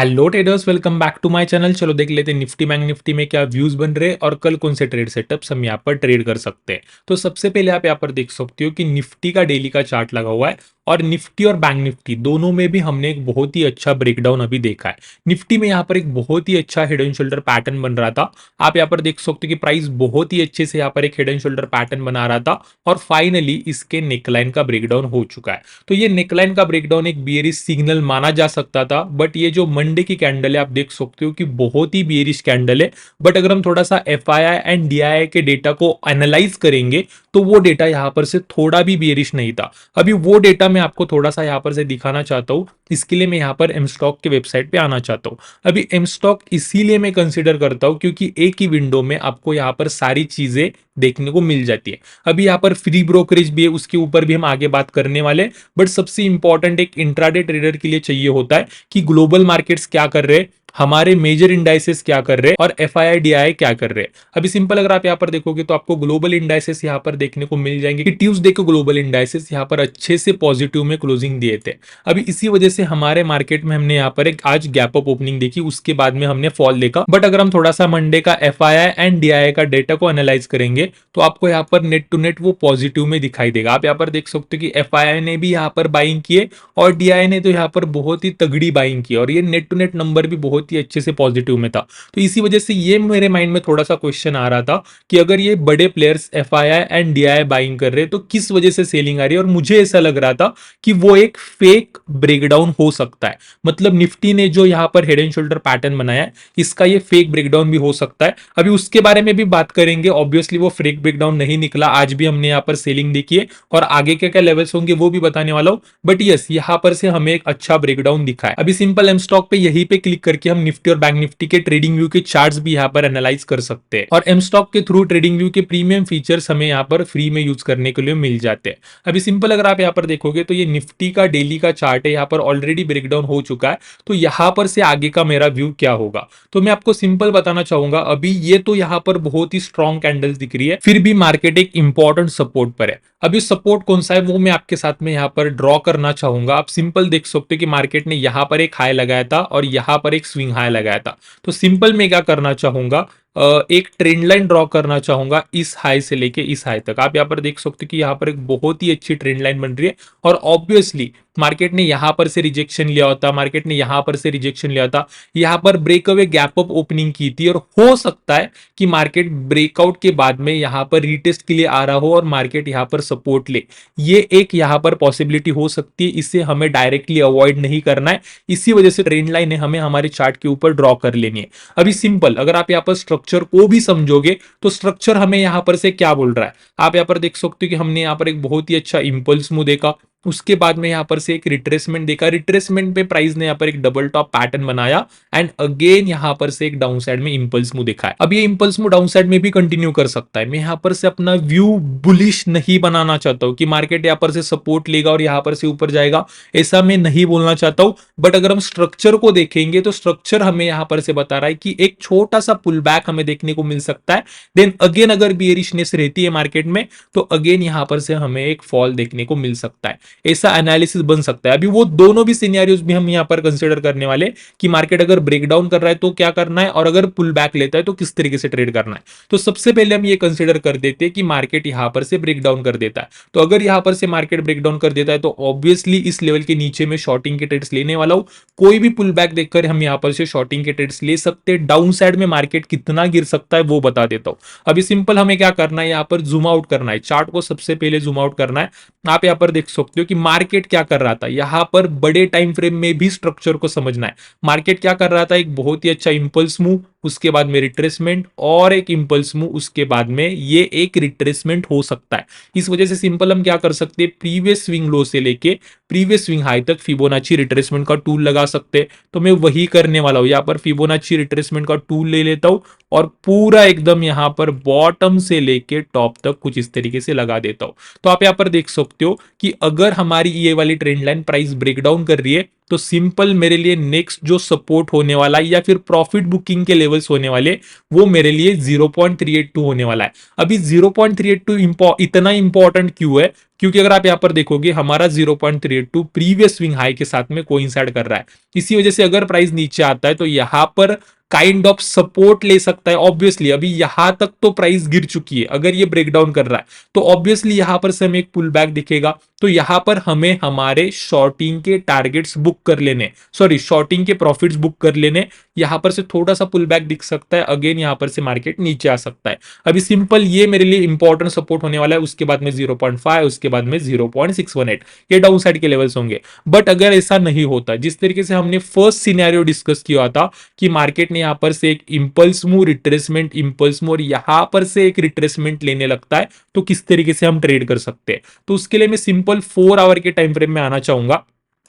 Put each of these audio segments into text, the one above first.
Hello traders, welcome back to my channel. चलो देख लेते हैं निफ्टी बैंक निफ्टी में क्या व्यूज बन रहे हैं और कल कौन से ट्रेड सेटअप्स हम यहाँ पर ट्रेड कर सकते हैं। तो सबसे पहले आप यहाँ पर देख सकते हो कि निफ्टी का डेली का चार्ट लगा हुआ है और निफ्टी और बैंक निफ्टी दोनों में भी हमने एक बहुत ही अच्छा ब्रेकडाउन अभी देखा है। निफ्टी में यहाँ पर एक बहुत ही अच्छा हेड एंड शोल्डर पैटर्न बन रहा था। आप यहाँ पर देख सकते हो कि प्राइस बहुत ही अच्छे से यहाँ पर एक हेड एंड शोल्डर पैटर्न बना रहा था और फाइनली इसके नेकलाइन का ब्रेकडाउन हो चुका है। तो ये नेकलाइन का ब्रेकडाउन एक बियरिश सिग्नल माना जा सकता था, बट ये जो मंडे की कैंडल है आप देख सकते हो कि बहुत ही बियरिश कैंडल है। बट अगर हम थोड़ा सा एफआईआई एंड डीआईआई के डेटा को एनालाइज करेंगे तो वो डेटा यहाँ पर से थोड़ा भी बियरिश नहीं था। अभी वो डेटा मैं आपको थोड़ा सा यहाँ पर से दिखाना चाहता हूँ। इसके लिए मैं यहाँ पर एम स्टॉक के वेबसाइट पे आना चाहता हूँ। अभी एम स्टॉक इसीलिए मैं कंसिडर करता हूँ क्योंकि एक ही विंडो में आपको यहाँ पर सारी चीजें देखने को मिल जाती है। अभी यहाँ पर फ्री ब्रोकरेज भी है, उसके ऊपर भी हम आगे बात करने वाले हैं। बट सबसे इंपॉर्टेंट एक इंट्राडे ट्रेडर के लिए चाहिए होता है कि ग्लोबल मार्केट्स क्या कर रहे हैं, हमारे मेजर इंडाइसेस क्या कर रहे हैं और एफआईआई क्या कर रहे हैं। अभी सिंपल अगर आप यहाँ पर देखोगे तो आपको ग्लोबल इंडाइसेस यहाँ पर देखने को मिल जाएंगे कि ट्यूसडे को ग्लोबल इंडाइसेस यहाँ पर अच्छे से पॉजिटिव में क्लोजिंग दिए थे। अभी इसी वजह से हमारे मार्केट में हमने यहाँ पर एक आज गैप अप ओपनिंग देखी, उसके बाद में हमने फॉल देखा। बट अगर हम थोड़ा सा मंडे का एफआईआई एंड डीआईआई का डेटा को एनालाइज करेंगे तो आपको यहाँ पर नेट टू नेट वो पॉजिटिव में दिखाई देगा। आप यहाँ पर देख सकते हो कि एफआईआई ने भी यहाँ पर बाइंग किए और डीआईआई ने तो यहाँ पर बहुत ही तगड़ी बाइंग की और ये नेट टू नेट नंबर भी बहुत ही अच्छे से पॉजिटिव में था। तो इसी वजह से ये मेरे माइंड में थोड़ा सा क्वेश्चन आ रहा था कि अगर ये बड़े players FII and DII buying कर रहे हैं तो किस वजह से सेलिंग आ रही है। और मुझे ऐसा लग रहा था कि वो एक फेक ब्रेकडाउन हो सकता है। मतलब निफ्टी ने जो यहाँ पर हेड एंड शोल्डर पैटर्न बनाया है इसका ये फेक ब्रेकडाउन भी हो सकता है। अभी उसके बारे में भी बात करेंगे। ऑब्वियसली वो फेक ब्रेकडाउन नहीं निकला, आज भी हमने यहाँ पर सेलिंग देखी है और आगे क्या क्या लेवल्स होंगे वो भी बताने वाला हूँ। बट यस, यहाँ पर से हमें एक अच्छा ब्रेकडाउन दिखा है। अभी सिंपल एम स्टॉक पे यहीं पे क्लिक करके हम निफ्टी और बैंक निफ्टी के ट्रेडिंग व्यू के चार्ट्स भी यहाँ पर एनालाइज कर सकते हैं और एम स्टॉक के थ्रू ट्रेडिंग व्यू के प्रीमियम फीचर्स हमें यहाँ पर फ्री में यूज करने के लिए मिल जाते हैं। अभी सिंपल अगर आप यहाँ पर देखोगे तो ये निफ्टी का डेली का चार्ट है, यहाँ पर ऑलरेडी ब्रेकडाउन हो चुका है। तो यहाँ पर से आगे का मेरा व्यू क्या होगा तो मैं आपको सिंपल बताना चाहूंगा। अभी ये तो यहाँ पर बहुत ही स्ट्रॉन्ग कैंडल्स दिख रही है, फिर भी मार्केट एक इंपॉर्टेंट सपोर्ट पर है। अभी सपोर्ट कौन सा है वो मैं आपके साथ में यहाँ पर ड्रॉ करना चाहूंगा। आप सिंपल देख सकते हो कि मार्केट ने यहाँ पर एक हाई लगाया था और यहाँ पर एक स्विंग हाई लगाया था। तो सिंपल मैं क्या करना चाहूंगा, एक ट्रेंड लाइन ड्रॉ करना चाहूंगा इस हाई से लेके इस हाई तक। आप यहाँ पर देख सकते हो कि यहाँ पर एक बहुत ही अच्छी ट्रेंड लाइन बन रही है और ऑब्वियसली मार्केट ने यहां पर से रिजेक्शन लिया होता, मार्केट ने यहां पर से रिजेक्शन लिया था, यहां पर ब्रेकअवे गैप अप ओपनिंग की थी और हो सकता है कि मार्केट ब्रेकआउट के बाद में यहां पर रीटेस्ट के लिए आ रहा हो और मार्केट यहां पर सपोर्ट ले। ये एक यहां पर पॉसिबिलिटी हो सकती है, इसे हमें डायरेक्टली अवॉइड नहीं करना है। इसी वजह से ट्रेंड लाइन हमें हमारे चार्ट के ऊपर ड्रॉ कर लेनी है। अभी सिंपल अगर आप यहाँ पर स्ट्रक्चर को भी समझोगे तो स्ट्रक्चर हमें यहां पर से क्या बोल रहा है, आप यहाँ पर देख सकते हो कि हमने यहाँ पर एक बहुत ही अच्छा इंपल्स मूव देखा, उसके बाद में यहां पर से एक रिट्रेसमेंट देखा, रिट्रेसमेंट पे प्राइस ने यहां पर एक डबल टॉप पैटर्न बनाया एंड अगेन यहां पर से एक डाउन साइड में इंपल्स मूव देखा है। अब ये इंपल्स मूव डाउन साइड में भी कंटिन्यू कर सकता है। मैं यहां पर से अपना व्यू बुलिश नहीं बनाना चाहता हूं कि मार्केट यहां पर से सपोर्ट लेगा और यहां पर से ऊपर जाएगा, ऐसा मैं नहीं बोलना चाहता हूं। बट अगर हम स्ट्रक्चर को देखेंगे तो स्ट्रक्चर हमें यहां पर से बता रहा है कि एक छोटा सा पुल बैक हमें देखने को मिल सकता है। देन अगेन अगर बियरिशनेस रहती है मार्केट में तो अगेन यहां पर से हमें एक फॉल देखने को मिल सकता है, ऐसा एनालिसिस बन सकता है। अभी वो दोनों भी सिनेरियोज भी हम यहां पर कंसीडर करने वाले कि मार्केट अगर ब्रेकडाउन कर रहा है तो क्या करना है और अगर पुल बैक लेता है तो किस तरीके से ट्रेड करना है। तो सबसे पहले हम ये कंसीडर कर देते हैं कि मार्केट यहां पर से ब्रेकडाउन कर देता है। तो अगर यहां पर से मार्केट ब्रेकडाउन कर देता है तो ऑब्वियसली इस लेवल के नीचे में शॉर्टिंग के ट्रेड्स लेने वाला हूं। कोई भी पुल बैक देखकर हम यहां पर से शॉर्टिंग के ट्रेड्स ले सकते हैं। डाउन साइड में मार्केट कितना गिर सकता है वो बता देता हूं। अभी सिंपल हमें क्या करना है, यहां पर जूम आउट करना है, चार्ट को सबसे पहले जूम आउट करना है। आप यहां पर देख सकते हो कि मार्केट क्या कर रहा था, यहां पर बड़े टाइम फ्रेम में भी स्ट्रक्चर को समझना है। मार्केट क्या कर रहा था, एक बहुत ही अच्छा इंपल्स मूव, उसके बाद में रिट्रेसमेंट और एक इंपल्स मूव, उसके बाद में ये एक रिट्रेसमेंट हो सकता है। इस वजह से सिंपल हम क्या कर सकते हैं, प्रीवियस स्विंग लो से लेके प्रीवियस स्विंग हाई तक फिबोनाची रिट्रेसमेंट का टूल लगा सकते हैं। तो मैं वही करने वाला हूं, यहां पर फिबोनाची रिट्रेसमेंट का टूल ले लेता हूं और पूरा एकदम यहां पर बॉटम से लेके टॉप तक कुछ इस तरीके से लगा देता हूं। तो आप यहां पर देख सकते हो कि अगर हमारी ये वाली ट्रेंड लाइन प्राइस ब्रेकडाउन कर रही है तो सिंपल मेरे लिए नेक्स्ट जो सपोर्ट होने वाला है या फिर प्रॉफिट बुकिंग के लेवल्स होने वाले वो मेरे लिए 0.382 होने वाला है। अभी 0.382 इतना इंपॉर्टेंट क्यों है, क्योंकि अगर आप यहाँ पर देखोगे हमारा 0.382 प्रीवियस स्विंग हाई के साथ में कोइंसाइड कर रहा है। इसी वजह से अगर प्राइस नीचे आता है तो यहां पर काइंड ऑफ सपोर्ट ले सकता है। ऑब्वियसली अभी यहां तक तो प्राइस गिर चुकी है, अगर ये ब्रेकडाउन कर रहा है तो ऑब्वियसली यहां पर से हमें एक पुल बैक दिखेगा। तो यहां पर हमें हमारे शॉर्टिंग के टारगेट्स बुक कर लेने, सॉरी शॉर्टिंग के प्रॉफिट्स बुक कर लेने। यहां पर से थोड़ा सा पुल बैक दिख सकता है, अगेन यहां पर से मार्केट नीचे आ सकता है। अभी सिंपल ये मेरे लिए इंपॉर्टेंट सपोर्ट होने वाला है, उसके बाद में 0.5, उसके बाद में 0.618, ये डाउन साइड के लेवल्स होंगे। बट अगर ऐसा नहीं होता, जिस तरीके से हमने फर्स्ट सिनेरियो डिस्कस किया था कि मार्केट ने यहां पर से एक impulse move, retracement, impulse move और यहां पर से एक रिट्रेसमेंट लेने लगता है, तो किस तरीके से हम ट्रेड कर सकते हैं। तो उसके लिए मैं सिंपल 4 आवर के टाइम फ्रेम में आना चाहूंगा।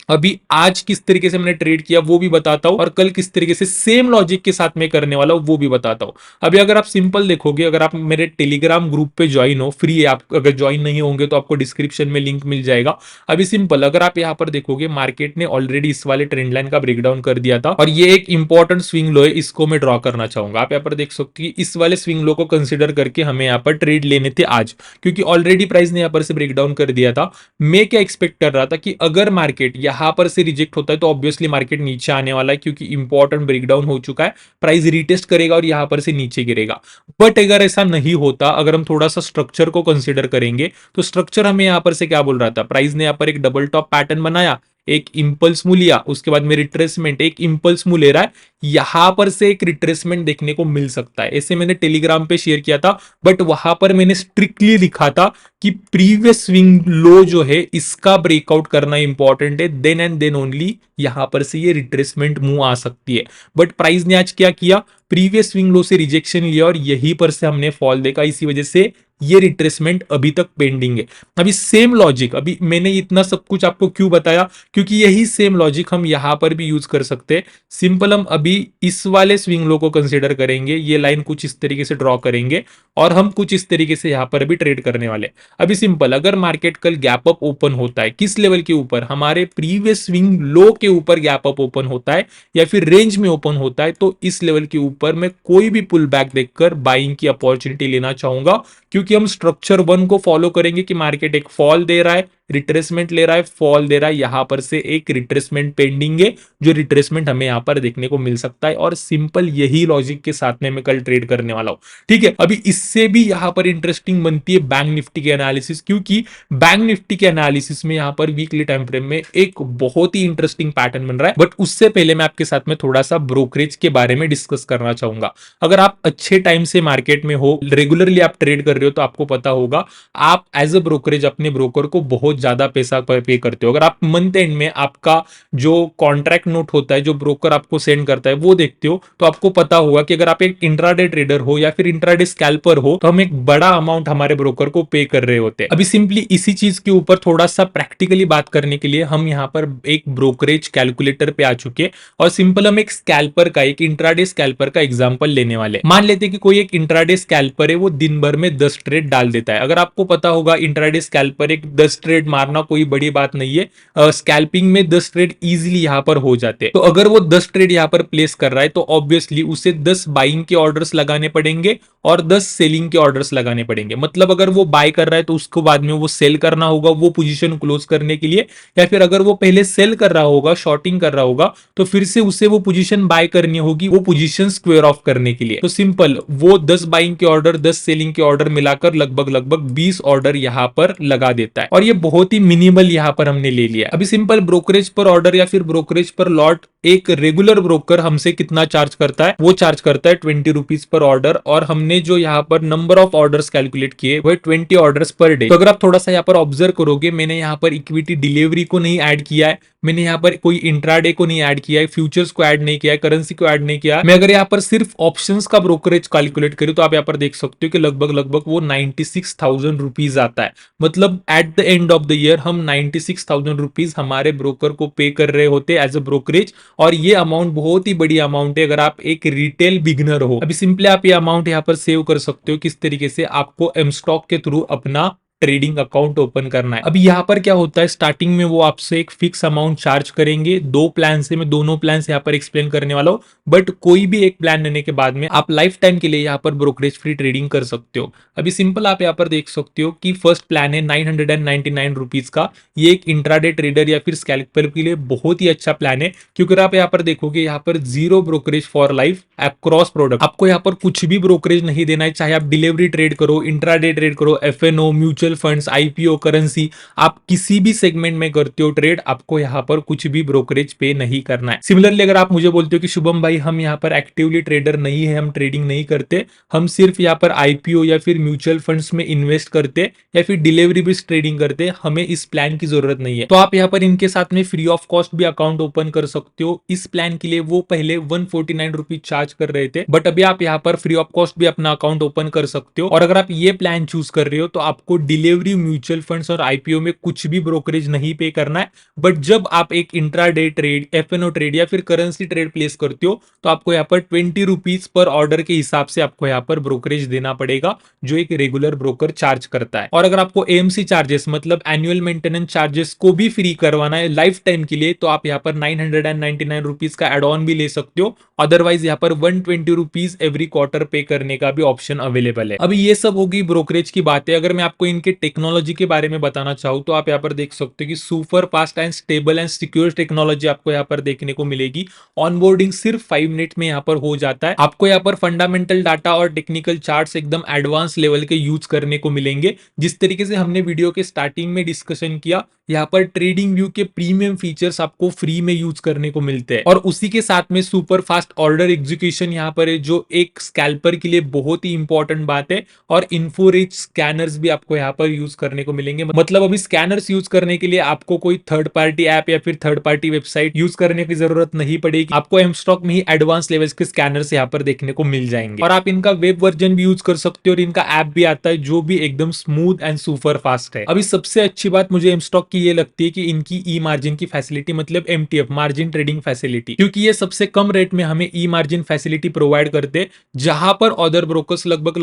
अभी आज किस तरीके से मैंने ट्रेड किया वो भी बताता हूं, और कल किस तरीके से सेम लॉजिक के साथ में करने वाला हूं वो भी बताता हूं। अभी अगर आप सिंपल देखोगे, अगर आप मेरे टेलीग्राम ग्रुप पे ज्वाइन हो, फ्री है, आप अगर ज्वाइन नहीं होंगे तो आपको डिस्क्रिप्शन में लिंक मिल जाएगा। अभी सिंपल अगर आप यहां पर देखोगे, मार्केट ने ऑलरेडी इस वाले ट्रेंड लाइन का ब्रेकडाउन कर दिया था और ये एक इंपॉर्टेंट स्विंग लो है, इसको मैं ड्रॉ करना चाहूंगा। आप यहां पर देख सकते हैं इस वाले स्विंग लो को कंसिडर करके हमें यहां पर ट्रेड लेने थे आज, क्योंकि ऑलरेडी प्राइस ने यहां पर से ब्रेकडाउन कर दिया था। मैं क्या एक्सपेक्ट कर रहा था कि अगर मार्केट यहां पर से रिजेक्ट होता है तो ऑब्वियसली मार्केट नीचे आने वाला है, क्योंकि इंपॉर्टेंट ब्रेकडाउन हो चुका है, प्राइस रीटेस्ट करेगा और यहां पर से नीचे गिरेगा। बट अगर ऐसा नहीं होता, अगर हम थोड़ा सा स्ट्रक्चर को कंसीडर करेंगे, तो स्ट्रक्चर हमें यहां पर से क्या बोल रहा था, प्राइस ने यहां पर एक डबल टॉप पैटर्न बनाया, एक इंपल्स मूव लिया, उसके बाद में रिट्रेसमेंट, एक इंपल्स मूव ले रहा है, यहां पर से एक रिट्रेसमेंट देखने को मिल सकता है। ऐसे मैंने टेलीग्राम पे शेयर किया था, बट वहां पर मैंने स्ट्रिक्टली लिखा था कि प्रीवियस स्विंग लो जो है इसका ब्रेकआउट करना इंपॉर्टेंट है, देन एंड देन ओनली यहां पर से ये रिट्रेसमेंट मूव आ सकती है। बट प्राइस ने आज क्या किया, प्रीवियस स्विंग लो से रिजेक्शन लिया और यहीं पर से हमने फॉल देखा, इसी वजह से ये रिट्रेसमेंट अभी तक पेंडिंग है। अभी सेम लॉजिक, अभी मैंने इतना सब कुछ आपको क्यों बताया, क्योंकि यही सेम लॉजिक हम यहां पर भी यूज कर सकते हैं। सिंपल हम अभी इस वाले स्विंग लो को कंसीडर करेंगे, ये लाइन कुछ इस तरीके से ड्रॉ करेंगे और हम कुछ इस तरीके से यहां पर भी ट्रेड करने वाले। अभी सिंपल अगर मार्केट कल गैप अप ओपन होता है, किस लेवल के ऊपर, हमारे प्रीवियस स्विंग लो के ऊपर गैप अप ओपन होता है या फिर रेंज में ओपन होता है, तो इस लेवल के ऊपर मैं कोई भी पुल बैक देखकर बाइंग की अपॉर्चुनिटी लेना चाहूंगा, क्योंकि हम स्ट्रक्चर 1 को फॉलो करेंगे कि मार्केट एक फॉल दे रहा है, रिट्रेसमेंट ले रहा है, फॉल दे रहा है, यहां पर से एक रिट्रेसमेंट पेंडिंग है, जो रिट्रेसमेंट हमें यहां पर देखने को मिल सकता है। और सिंपल यही लॉजिक के साथ में मैं कल ट्रेड करने वाला हूं। ठीक है, अभी इससे भी यहां पर इंटरेस्टिंग बनती है बैंक निफ्टी की एनालिसिस, क्योंकि बैंक निफ्टी के एनालिसिस में यहां पर वीकली टाइम फ्रेम में एक बहुत ही इंटरेस्टिंग पैटर्न बन रहा है। बट उससे पहले मैं आपके साथ में थोड़ा सा ब्रोकरेज के बारे में डिस्कस करना चाहूंगा। अगर आप अच्छे टाइम से मार्केट में हो, रेगुलरली आप ट्रेड कर रहे हो, तो आपको पता होगा आप एज अ ब्रोकरेज अपने ब्रोकर को बहुत ज्यादा पैसा पे करते हो। अगर आप मंथ एंड में आपका जो कॉन्ट्रैक्ट नोट होता है, जो ब्रोकर आपको सेंड करता है, वो देखते हो, तो आपको पता होगा कि अगर आप एक इंट्राडे ट्रेडर हो या फिर इंट्राडे स्कैल्पर हो, तो हम एक बड़ा अमाउंट हमारे ब्रोकर को पे कर रहे होते हैं। अभी सिंपली इसी चीज के ऊपर थोड़ा सा प्रैक्टिकली बात करने के लिए हम यहाँ पर एक ब्रोकरेज कैलकुलेटर पे आ चुके हैं, और सिंपल हम एक स्कैल्पर का, एक इंट्राडे स्कैल्पर का एग्जांपल लेने वाले। मान लेते हैं कि कोई एक इंट्राडे स्कैल्पर है, वो दिन भर में 10 ट्रेड डाल देता है। अगर आपको पता होगा इंट्राडे स्कैल्पर एक 10 ट्रेड मारना कोई बड़ी बात नहीं है, स्कैल्पिंग में 10 ट्रेड इजीली यहां पर हो जाते हैं। तो अगर वो 10 ट्रेड यहां पर प्लेस कर रहा है, तो ऑब्वियसली उसे 10 बाइंग के ऑर्डर्स लगाने पड़ेंगे और 10 सेलिंग के ऑर्डर्स लगाने पड़ेंगे। मतलब अगर वो बाय कर रहा है तो उसको बाद में वो सेल करना होगा वो पोजीशन क्लोज करने के लिए, या फिर अगर वो पहले सेल कर रहा होगा, शॉर्टिंग कर रहा होगा, तो फिर से उसे वो पोजीशन बाय करनी होगी वो पोजीशन स्क्वायर ऑफ करने के लिए। तो सिंपल वो 10 बाइंग के ऑर्डर, 10 सेलिंग के ऑर्डर मिलाकर लगभग 20 ऑर्डर यहां पर लगा देता है, और ये बहुत ही मिनिमल यहां पर हमने ले लिया। अभी सिंपल ब्रोकरेज पर ऑर्डर या फिर ब्रोकरेज पर लॉट एक रेगुलर ब्रोकर हमसे कितना चार्ज करता है, वो चार्ज करता है 20 रुपीज पर ऑर्डर, और हमने जो यहाँ पर नंबर ऑफ ऑर्डर्स कैलकुलेट किए वो 20 ऑर्डर्स पर डे। तो अगर आप थोड़ा सा यहाँ पर ऑब्जर्व करोगे, मैंने यहाँ पर इक्विटी डिलीवरी को नहीं ऐड किया है, मैंने यहाँ पर कोई इंट्राडे को नहीं ऐड किया है, फ्यूचर्स को ऐड नहीं किया है, करेंसी को ऐड नहीं किया है। मैं अगर यहाँ पर सिर्फ ऑप्शंस का ब्रोकरेज कैलकुलेट करूँ, तो आप यहाँ पर देख सकते हो कि लगभग वो 96,000 रुपीज आता है। मतलब at the end of the year हम 96,000 रुपीज हमारे ब्रोकर को पे कर रहे होते एज अ ब्रोकरेज, और ये अमाउंट बहुत ही बड़ी अमाउंट है अगर आप एक रिटेल बिगनर हो। अभी सिंपली आप ये अमाउंट यहाँ पर सेव कर सकते हो, किस तरीके से आपको एम स्टॉक के थ्रू अपना ट्रेडिंग अकाउंट ओपन करना है। अभी यहाँ पर क्या होता है, स्टार्टिंग में वो आपसे एक फिक्स अमाउंट चार्ज करेंगे। 2 प्लान से मैं दोनों प्लान यहाँ पर एक्सप्लेन करने वाला हूँ, बट कोई भी एक प्लान लेने के बाद में आप लाइफ टाइम के लिए यहाँ पर ब्रोकरेज फ्री ट्रेडिंग कर सकते हो। अभी सिंपल आप यहाँ पर देख सकते हो कि फर्स्ट प्लान है 999 रुपीज का। ये एक इंट्राडे ट्रेडर या फिर स्कैल्पर के लिए बहुत ही अच्छा प्लान है, क्योंकि आप यहाँ पर देखोगे यहाँ पर zero brokerage for life across product. आपको यहाँ पर कुछ भी ब्रोकरेज नहीं देना है, चाहे आप डिलीवरी ट्रेड करो, इंट्राडे ट्रेड करो, F and O, mutual funds, IPO, currency, आप किसी भी सेगमेंट में करते हो ट्रेड, आपको यहाँ पर कुछ भी ब्रोकरेज पे नहीं करना है। सिमिलरली अगर आप मुझे बोलते हो कि शुभम भाई हम यहाँ पर एक्टिवली ट्रेडर नहीं है, हम ट्रेडिंग नहीं करते, हम सिर्फ यहाँ पर आईपीओ या फिर म्यूचुअल फंड्स में इन्वेस्ट करते या फिर डिलीवरी बेस्ड ट्रेडिंग करते, हमें इस प्लान की जरूरत नहीं है, तो आप यहाँ पर इनके साथ में फ्री ऑफ कॉस्ट भी अकाउंट ओपन कर सकते हो। इस प्लान के लिए वो पहले 149 रुपीज चार्ज कर रहे थे, बट अभी आप यहाँ पर फ्री ऑफ कॉस्ट भी अपना अकाउंट ओपन कर सकते हो। और अगर आप ये प्लान चूज कर रहे हो तो आपको डिलीवरी, म्यूचुअल फंड्स और आईपीओ में कुछ भी ब्रोकरेज नहीं पे करना है। बट जब आप एक इंट्राडे ट्रेड, एफएनओ ट्रेड या फिर करेंसी ट्रेड प्लेस करते हो तो आपको यहाँ पर 20 रुपीज पर ऑर्डर के हिसाब से आपको यहाँ पर ब्रोकरेज देना पड़ेगा, जो एक रेगुलर ब्रोकर चार्ज करता है। और अगर आपको एएमसी चार्जेस मतलब एनुअल मेंटेनेंस चार्जेस को भी फ्री करवाना है लाइफ टाइम के लिए, तो आप यहाँ पर 999 रुपीज का एड ऑन भी ले सकते हो। अदरवाइज यहाँ पर 120 रुपीज एवरी क्वार्टर पे करने का भी ऑप्शन अवेलेबल है। अभी ये सब होगी ब्रोकरेज की बातें। अगर मैं आपको इनके टेक्नोलॉजी के बारे में बताना चाहूँ तो आप यहाँ पर देख सकते हो कि super fast and stable and secure technology आपको यहाँ पर देखने को मिलेगी। ऑनबोर्डिंग सिर्फ 5 मिनट में यहाँ पर हो जाता है। आपको यहाँ पर फंडामेंटल डाटा और टेक्निकल चार्ट्स एकदम एडवांस लेवल के यूज करने को मिलेंगे। जिस तरीके से हमने वीडियो के स्टार्टिंग में डिस्कशन किया, यहाँ पर ट्रेडिंग व्यू के प्रीमियम फीचर्स आपको फ्री में यूज करने को मिलते हैं। और उसी के साथ में सुपर फास्ट ऑर्डर एग्जीक्यूशन यहाँ पर है, जो एक स्कैल्पर के लिए बहुत ही इंपॉर्टेंट बात है। और इन्फो रिच स्कैनर्स भी आपको यहाँ पर यूज करने को मिलेंगे। मतलब अभी स्कैनर्स यूज करने के लिए आपको कोई थर्ड पार्टी ऐप या फिर थर्ड पार्टी वेबसाइट यूज करने की जरूरत नहीं पड़ेगी। आपको एमस्टॉक में ही एडवांस लेवल्स के स्कैनर्स यहाँ पर देखने को मिल जाएंगे। और आप इनका वेब वर्जन भी यूज कर सकते हो और इनका ऐप भी आता है, जो भी एकदम स्मूथ एंड सुपर फास्ट है। अभी सबसे अच्छी बात मुझे एमस्टॉक की ये लगती है कि इनकी ई मार्जिन की फैसिलिटी, मतलब एमटीएफ, मार्जिन ट्रेडिंग फैसिलिटी, क्योंकि ये सबसे कम रेट में हमें ई मार्जिन फैसिलिटी प्रोवाइड करते, जहां पर अदर ब्रोकर्स लगभग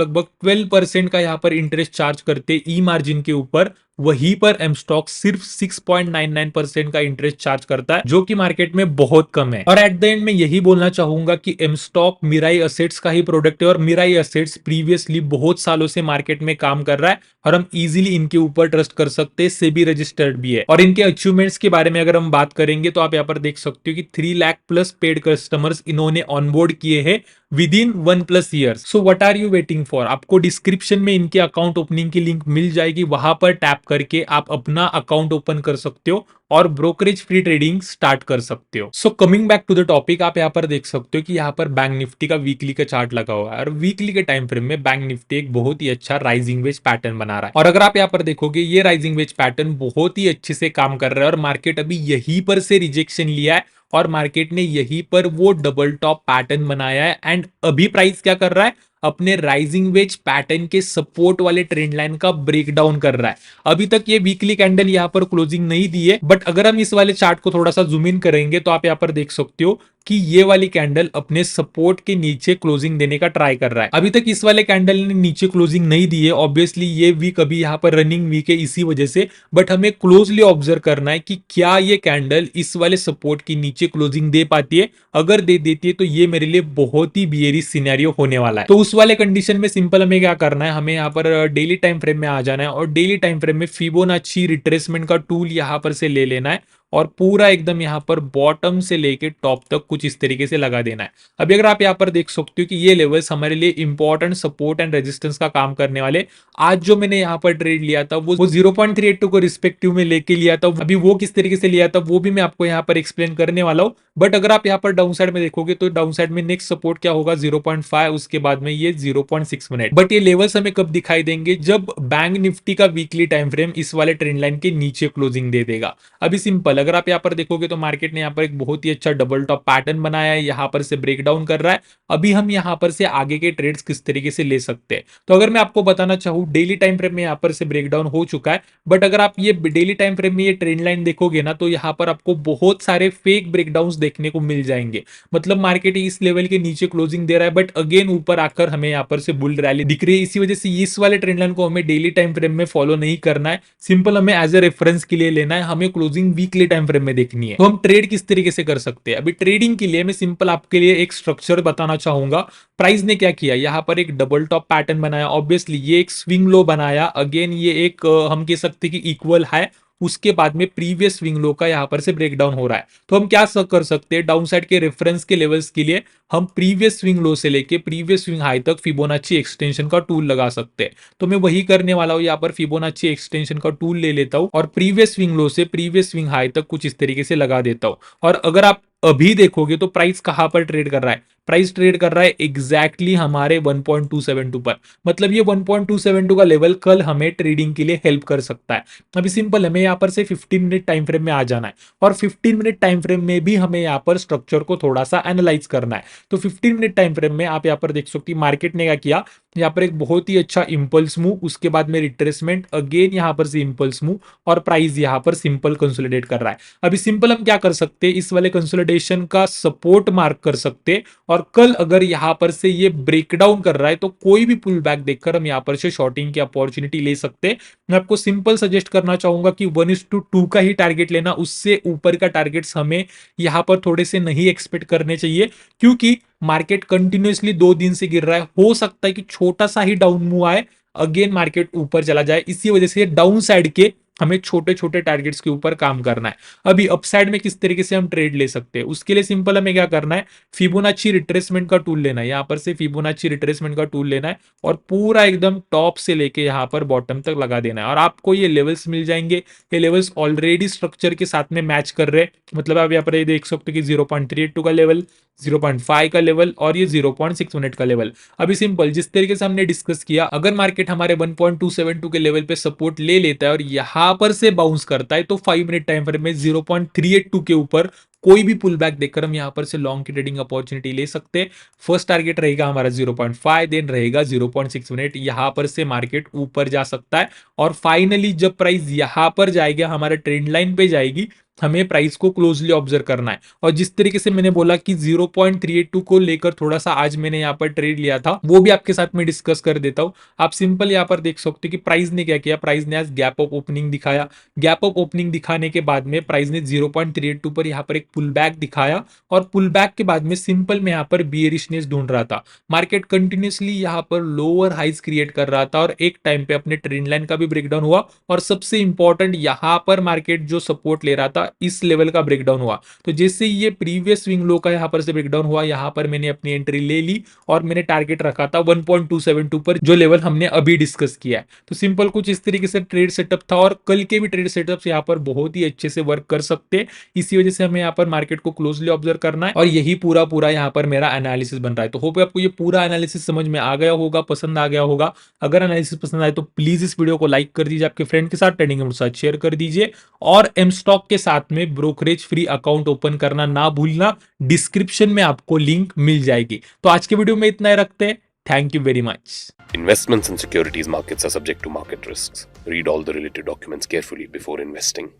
12% का यहाँ पर इंटरेस्ट चार्ज करते ई मार्जिन के ऊपर, वहीं पर एमस्टॉक सिर्फ 6.99% का इंटरेस्ट चार्ज करता है, जो कि मार्केट में बहुत कम है। और एट द एंड मैं यही बोलना चाहूंगा कि एमस्टॉक मिराई एसेट्स का ही प्रोडक्ट है और मिराई एसेट्स प्रीवियसली बहुत सालों से मार्केट में काम कर रहा है और हम इजीली इनके ऊपर ट्रस्ट कर सकते हैं, सेबी रजिस्टर्ड भी है। और इनके अचीवमेंट्स के बारे में अगर हम बात करेंगे तो आप यहाँ पर देख सकते हो कि 3 लाख प्लस पेड कस्टमर्स इन्होंने ऑनबोर्ड किए हैं with in 1+ years. So what are you waiting for? आपको डिस्क्रिप्शन में इनके अकाउंट ओपनिंग की लिंक मिल जाएगी, वहां पर टैप करके आप अपना अकाउंट ओपन कर सकते हो और ब्रोकरेज फ्री ट्रेडिंग स्टार्ट कर सकते हो। So coming back to the topic, आप यहाँ पर देख सकते हो कि यहाँ पर बैंक निफ्टी का वीकली का चार्ट लगा हुआ है और वीकली के टाइम फ्रेम में बैंक निफ्टी एक बहुत ही अच्छा राइजिंग वेज पैटर्न बना रहा है। और अगर आप यहाँ पर देखोगे, ये राइजिंग वेज पैटर्न बहुत ही अच्छे से काम कर रहा है और मार्केट अभी यहीं पर से रिजेक्शन लिया है और मार्केट ने यहीं पर वो डबल टॉप पैटर्न बनाया है। एंड अभी प्राइस क्या कर रहा है, अपने राइजिंग वेज पैटर्न के सपोर्ट वाले ट्रेंड लाइन का ब्रेकडाउन कर रहा है। अभी तक ये वीकली कैंडल यहाँ पर क्लोजिंग नहीं दी है, बट अगर हम इस वाले चार्ट को थोड़ा सा जूम इन करेंगे तो आप यहाँ पर देख सकते हो कि ये वाली कैंडल अपने सपोर्ट के नीचे क्लोजिंग देने का ट्राई कर रहा है। अभी तक इस वाले कैंडल ने नीचे क्लोजिंग नहीं दी है। ऑब्वियसली ये वीक अभी यहाँ पर रनिंग वीक है इसी वजह से, बट हमें क्लोजली ऑब्जर्व करना है कि क्या ये कैंडल इस वाले सपोर्ट के नीचे क्लोजिंग दे पाती है। अगर दे देती है तो ये मेरे लिए बहुत ही बियरी सिनेरियो होने वाला है। तो उस वाले कंडीशन में सिंपल हमें क्या करना है, हमें यहाँ पर डेली टाइम फ्रेम में आ जाना है और डेली टाइम फ्रेम में फिबोनाची रिट्रेसमेंट का टूल यहाँ पर से ले लेना है और पूरा एकदम यहाँ पर बॉटम से लेके टॉप तक कुछ इस तरीके से लगा देना है। अभी अगर आप यहाँ पर देख सकते हो कि ये लेवल्स हमारे लिए इंपॉर्टेंट सपोर्ट एंड रेजिस्टेंस का काम करने वाले। आज जो मैंने यहाँ पर ट्रेड लिया था वो 0.382 को रिस्पेक्टिव में लेके लिया था। अभी वो किस तरीके से लिया था वो भी मैं आपको यहाँ पर एक्सप्लेन करने वाला हूँ। बट अगर आप यहाँ पर डाउन साइड में देखोगे तो डाउन साइड में नेक्स्ट सपोर्ट क्या होगा, 0.5, उसके बाद में ये 0.6 मिनट। बट ये लेवल्स हमें कब दिखाई देंगे, जब बैंक निफ्टी का वीकली टाइम फ्रेम इस वाले ट्रेंड लाइन के नीचे क्लोजिंग दे देगा। अभी सिंपल, कल। अगर आप यहाँ पर देखोगे तो मार्केट ने यहाँ पर एक बहुत ही अच्छा डबल टॉप पैटर्न बनाया है, यहाँ पर से ब्रेक डाउन कर रहा है। अभी हम यहाँ पर से आगे के ट्रेड्स किस तरीके से ले सकते हैं, तो अगर मैं आपको बताना चाहूँ डेली टाइम फ्रेम में यहाँ पर से ब्रेक डाउन हो चुका है, बट अगर आप ये डेली टाइम फ्रेम में ये ट्रेंड लाइन देखोगे ना, तो यहाँ पर आपको बहुत सारे फेक ब्रेकडाउन्स देखने को मिल जाएंगे। मतलब मार्केट इस लेवल के नीचे क्लोजिंग दे रहा है, बट अगेन ऊपर आकर हमें यहाँ पर से बुल रैली दिख रही है। इसी वजह से इस वाले ट्रेंड लाइन को हमें डेली टाइम फ्रेम में फॉलो नहीं करना है, सिंपल हमें एज ए रेफरेंस के लिए लेना है, हमें क्लोजिंग वीकली टाइम फ्रेम में देखनी है। तो हम ट्रेड किस तरीके से कर सकते हैं, अभी ट्रेडिंग के लिए मैं सिंपल आपके लिए एक स्ट्रक्चर बताना चाहूंगा। प्राइस ने क्या किया, यहाँ पर एक डबल टॉप पैटर्न बनाया, ऑब्वियसली ये एक स्विंग लो बनाया, अगेन ये एक हम कह सकते हैं कि इक्वल है, उसके बाद में प्रीवियस स्विंग लो का यहां पर से ब्रेकडाउन हो रहा है। तो हम क्या कर सकते हैं, डाउन साइड के रेफरेंस के लेवल्स के लिए हम प्रीवियस स्विंग लो से लेके प्रीवियस स्विंग हाई तक फिबोनाची एक्सटेंशन का टूल लगा सकते हैं। तो मैं वही करने वाला हूं, यहाँ पर फिबोनाची एक्सटेंशन का टूल ले लेता हूं और प्रीवियस स्विंग लो से प्रीवियस स्विंग हाई तक कुछ इस तरीके से लगा देता हूं। और अगर आप अभी देखोगे तो प्राइस कहां पर ट्रेड कर रहा है, प्राइस ट्रेड कर रहा है एग्जैक्टली हमारे 1.272 पर। मतलब ये 1.272 का लेवल कल हमें ट्रेडिंग के लिए हेल्प कर सकता है। अभी सिंपल है, हमें यहाँ पर से 15 मिनट टाइम फ्रेम में आ जाना है और 15 मिनट टाइम फ्रेम में भी हमें यहाँ पर स्ट्रक्चर को थोड़ा सा एनालाइज करना है। तो 15 मिनट टाइम फ्रेम में आप यहाँ पर देख सकते हो मार्केट ने क्या किया, यहाँ पर एक बहुत ही अच्छा इंपल्स मूव, उसके बाद में रिट्रेसमेंट, अगेन यहाँ पर से इंपल्स मूव और प्राइस यहाँ पर सिंपल कंसोलिडेट कर रहा है। अभी सिंपल हम क्या कर सकते हैं, इस वाले कंसोलिडेशन का सपोर्ट मार्क कर सकते हैं और कल अगर यहाँ पर से ये ब्रेकडाउन कर रहा है तो कोई भी पुल बैक देखकर हम यहाँ पर से शॉर्टिंग की अपॉर्चुनिटी ले सकते हैं। मैं आपको सिंपल सजेस्ट करना चाहूंगा कि 1:2 का ही टारगेट लेना, उससे ऊपर का टारगेट्स हमें यहाँ पर थोड़े से नहीं एक्सपेक्ट करने चाहिए, क्योंकि मार्केट कंटिन्यूअसली 2 दिन से गिर रहा है। हो सकता है कि छोटा सा ही डाउन मूव आए, अगेन मार्केट ऊपर चला जाए, इसी वजह से डाउन साइड के हमें छोटे छोटे टारगेट्स के ऊपर काम करना है। अभी अपसाइड में किस तरीके से हम ट्रेड ले सकते हैं, उसके लिए सिंपल हमें क्या करना है, फिबोनाची रिट्रेसमेंट का टूल लेना है, यहां पर से फिबोनाची रिट्रेसमेंट का टूल लेना है और पूरा एकदम टॉप से लेके यहां पर बॉटम तक लगा देना है और आपको ये लेवल्स मिल जाएंगे। ये लेवल्स ऑलरेडी स्ट्रक्चर के साथ में मैच कर रहे हैं, मतलब आप यहाँ पर ये देख सकते हो कि 0.382 का लेवल, 0.5 का लेवल और ये 0.6 मिनट का लेवल। अभी सिंपल जिस तरीके से हमने डिस्कस किया, अगर मार्केट हमारे 1.272 के लेवल पे सपोर्ट ले लेता है और यहां पर से बाउंस करता है तो 5 मिनट टाइम फ्रेम में 0.382 के ऊपर कोई भी पुल बैक देखकर हम यहां पर से लॉन्ग की ट्रेडिंग अपॉर्चुनिटी ले सकते हैं। फर्स्ट टारगेट रहेगा हमारा 0.5, देन रहेगा 0.6 मिनट, यहां पर से मार्केट ऊपर जा सकता है और फाइनली जब प्राइस यहां पर जाएगा, हमारा ट्रेंड लाइन पे जाएगी, हमें प्राइस को क्लोजली ऑब्जर्व करना है। और जिस तरीके से मैंने बोला कि 0.382 को लेकर थोड़ा सा आज मैंने यहाँ पर ट्रेड लिया था, वो भी आपके साथ में डिस्कस कर देता हूं। आप सिंपल यहाँ पर देख सकते हो कि प्राइस ने क्या किया, प्राइस ने आज गैप अप ओपनिंग दिखाया, गैप अप ओपनिंग दिखाने के बाद में प्राइस ने 0.382 पर यहाँ पर एक पुल बैक दिखाया और पुल बैक के बाद में सिंपल में यहाँ पर बियरिशनेस ढूंढ रहा था। मार्केट कंटिन्यूसली यहाँ पर लोअर हाइज क्रिएट कर रहा था और एक टाइम पे अपने ट्रेंड लाइन का भी ब्रेकडाउन हुआ और सबसे इंपॉर्टेंट यहाँ पर मार्केट जो सपोर्ट ले रहा था इस लेवल का ब्रेकडाउन हुआ। तो जैसे ये प्रीवियस स्विंग लो का यहाँ पर से ब्रेकडाउन हुआ, यहाँ पर मैंने अपनी एंट्री ले ली और मैंने टारगेट रखा था 1.272 पर, जो लेवल हमने अभी डिस्कस किया है। तो सिंपल कुछ इस तरीके से ट्रेड सेटअप था और कल के भी ट्रेड सेटअप्स यहाँ पर बहुत ही अच्छे से वर्क कर सकते हैं। इसी वजह से हमें यहाँ पर मार्केट को क्लोजली ऑब्जर्व करना है और यही पूरा पूरा यहाँ पर मेरा एनालिसिस बन रहा है। तो होप आपको ये पूरा एनालिसिस समझ में आ गया होगा, पसंद आ गया होगा। अगर एनालिसिस पसंद आए तो प्लीज इस वीडियो को लाइक कर दीजिए, आपके फ्रेंड के साथ, ट्रेडिंग के साथ शेयर कर दीजिए और एम स्टॉक के साथ में ब्रोकरेज फ्री अकाउंट ओपन करना ना भूलना, डिस्क्रिप्शन में आपको लिंक मिल जाएगी। तो आज के वीडियो में इतना ही रखते हैं, thank you very much. Investments in securities markets are subject to market risks. Read all the related documents carefully before investing.